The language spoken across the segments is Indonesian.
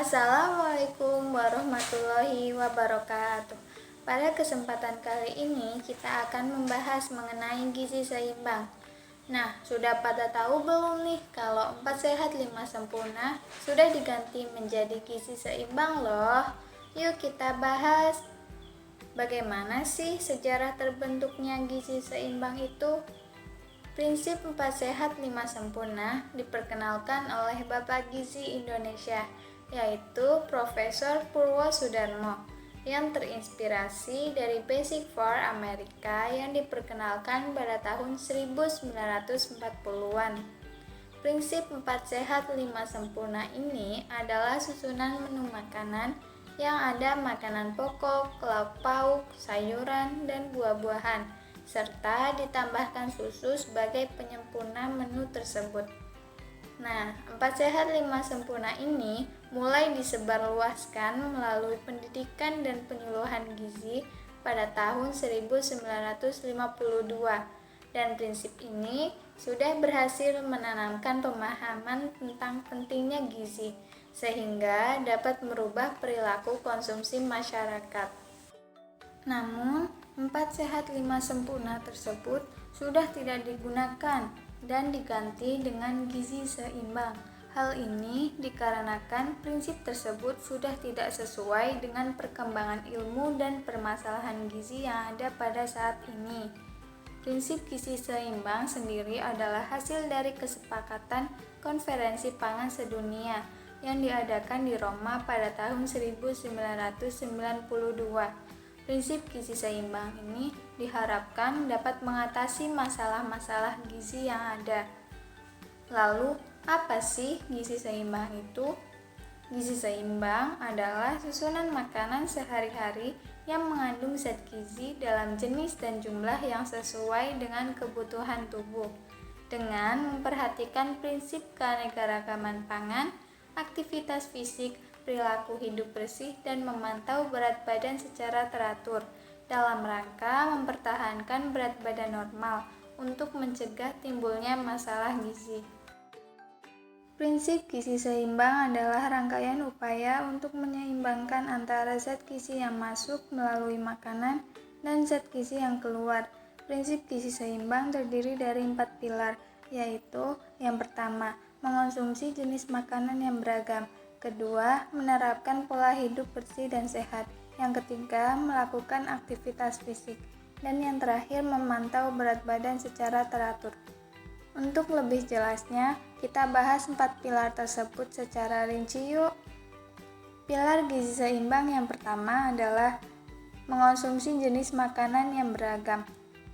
Assalamualaikum warahmatullahi wabarakatuh. Pada kesempatan kali ini kita akan membahas mengenai gizi seimbang. Nah, sudah pada tahu belum nih kalau 4 sehat 5 sempurna sudah diganti menjadi gizi seimbang loh. Yuk kita bahas bagaimana sih sejarah terbentuknya gizi seimbang itu. Prinsip 4 sehat 5 sempurna diperkenalkan oleh Bapak Gizi Indonesia, yaitu Profesor Purwosudarmo, yang terinspirasi dari Basic for America yang diperkenalkan pada tahun 1940-an. Prinsip 4 sehat 5 sempurna ini adalah susunan menu makanan yang ada makanan pokok, lauk pauk, sayuran, dan buah-buahan, serta ditambahkan susu sebagai penyempurna menu tersebut. Nah, 4 sehat 5 sempurna ini mulai disebarluaskan melalui pendidikan dan penyuluhan gizi pada tahun 1952, dan prinsip ini sudah berhasil menanamkan pemahaman tentang pentingnya gizi, sehingga dapat merubah perilaku konsumsi masyarakat. Namun, 4 sehat 5 sempurna tersebut sudah tidak digunakan dan diganti dengan gizi seimbang. Hal ini dikarenakan prinsip tersebut sudah tidak sesuai dengan perkembangan ilmu dan permasalahan gizi yang ada pada saat ini. Prinsip gizi seimbang sendiri adalah hasil dari kesepakatan Konferensi Pangan Sedunia yang diadakan di Roma pada tahun 1992. Prinsip gizi seimbang ini diharapkan dapat mengatasi masalah-masalah gizi yang ada. Lalu, apa sih gizi seimbang itu? Gizi seimbang adalah susunan makanan sehari-hari yang mengandung zat gizi dalam jenis dan jumlah yang sesuai dengan kebutuhan tubuh, dengan memperhatikan prinsip keanekaragaman pangan, aktivitas fisik, perilaku hidup bersih, dan memantau berat badan secara teratur dalam rangka mempertahankan berat badan normal untuk mencegah timbulnya masalah gizi. Prinsip gizi seimbang adalah rangkaian upaya untuk menyeimbangkan antara zat gizi yang masuk melalui makanan dan zat gizi yang keluar. Prinsip gizi seimbang terdiri dari 4 pilar, yaitu yang pertama, mengonsumsi jenis makanan yang beragam. Kedua, menerapkan pola hidup bersih dan sehat. Yang ketiga, melakukan aktivitas fisik. Dan yang terakhir, memantau berat badan secara teratur. Untuk lebih jelasnya, kita bahas 4 pilar tersebut secara rinci yuk. Pilar gizi seimbang yang pertama adalah mengonsumsi jenis makanan yang beragam.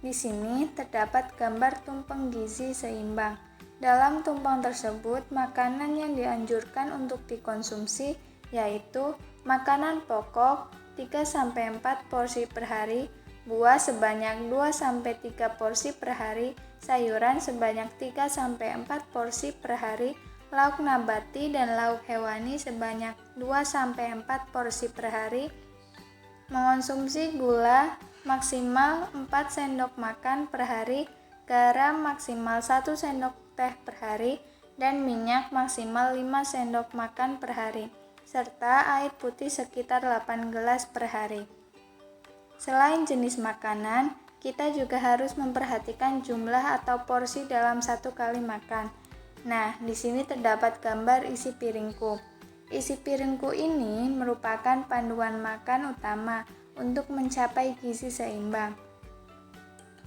Di sini terdapat gambar tumpeng gizi seimbang. Dalam tumpeng tersebut, makanan yang dianjurkan untuk dikonsumsi yaitu makanan pokok 3-4 porsi per hari, buah sebanyak 2-3 porsi per hari, sayuran sebanyak 3-4 porsi per hari, lauk nabati dan lauk hewani sebanyak 2-4 porsi per hari, mengonsumsi gula maksimal 4 sendok makan per hari, garam maksimal 1 sendok teh per hari, dan minyak maksimal 5 sendok makan per hari, serta air putih sekitar 8 gelas per hari. Selain jenis makanan, kita juga harus memperhatikan jumlah atau porsi dalam satu kali makan. Nah, di sini terdapat gambar isi piringku. Isi piringku ini merupakan panduan makan utama untuk mencapai gizi seimbang.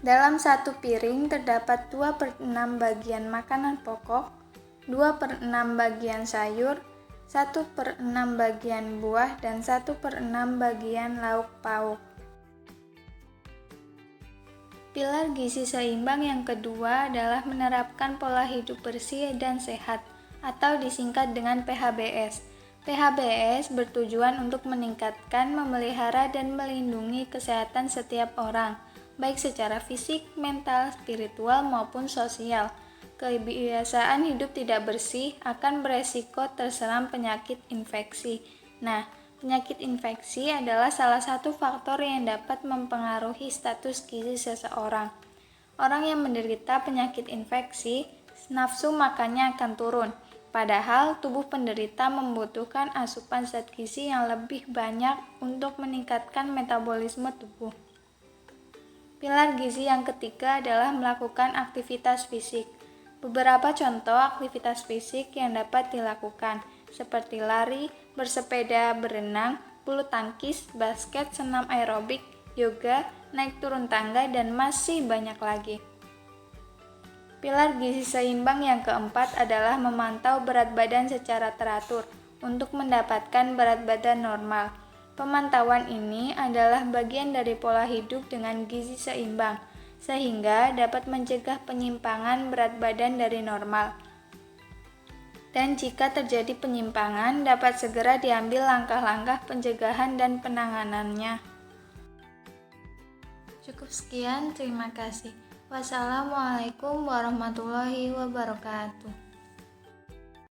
Dalam satu piring terdapat 2/6 bagian makanan pokok, 2/6 bagian sayur, 1/6 bagian buah, dan 1/6 bagian lauk pauk. Pilar gizi seimbang yang kedua adalah menerapkan pola hidup bersih dan sehat, atau disingkat dengan PHBS. PHBS bertujuan untuk meningkatkan, memelihara, dan melindungi kesehatan setiap orang, baik secara fisik, mental, spiritual, maupun sosial. Kebiasaan hidup tidak bersih akan beresiko terserang penyakit infeksi. Nah, penyakit infeksi adalah salah satu faktor yang dapat mempengaruhi status gizi seseorang. Orang yang menderita penyakit infeksi, nafsu makannya akan turun. Padahal tubuh penderita membutuhkan asupan zat gizi yang lebih banyak untuk meningkatkan metabolisme tubuh. Pilar gizi yang ketiga adalah melakukan aktivitas fisik. Beberapa contoh aktivitas fisik yang dapat dilakukan, seperti lari, bersepeda, berenang, bulu tangkis, basket, senam aerobik, yoga, naik turun tangga, dan masih banyak lagi. Pilar gizi seimbang yang keempat adalah memantau berat badan secara teratur untuk mendapatkan berat badan normal. Pemantauan ini adalah bagian dari pola hidup dengan gizi seimbang, sehingga dapat mencegah penyimpangan berat badan dari normal. Dan jika terjadi penyimpangan, dapat segera diambil langkah-langkah pencegahan dan penanganannya. Cukup sekian, terima kasih. Wassalamualaikum warahmatullahi wabarakatuh.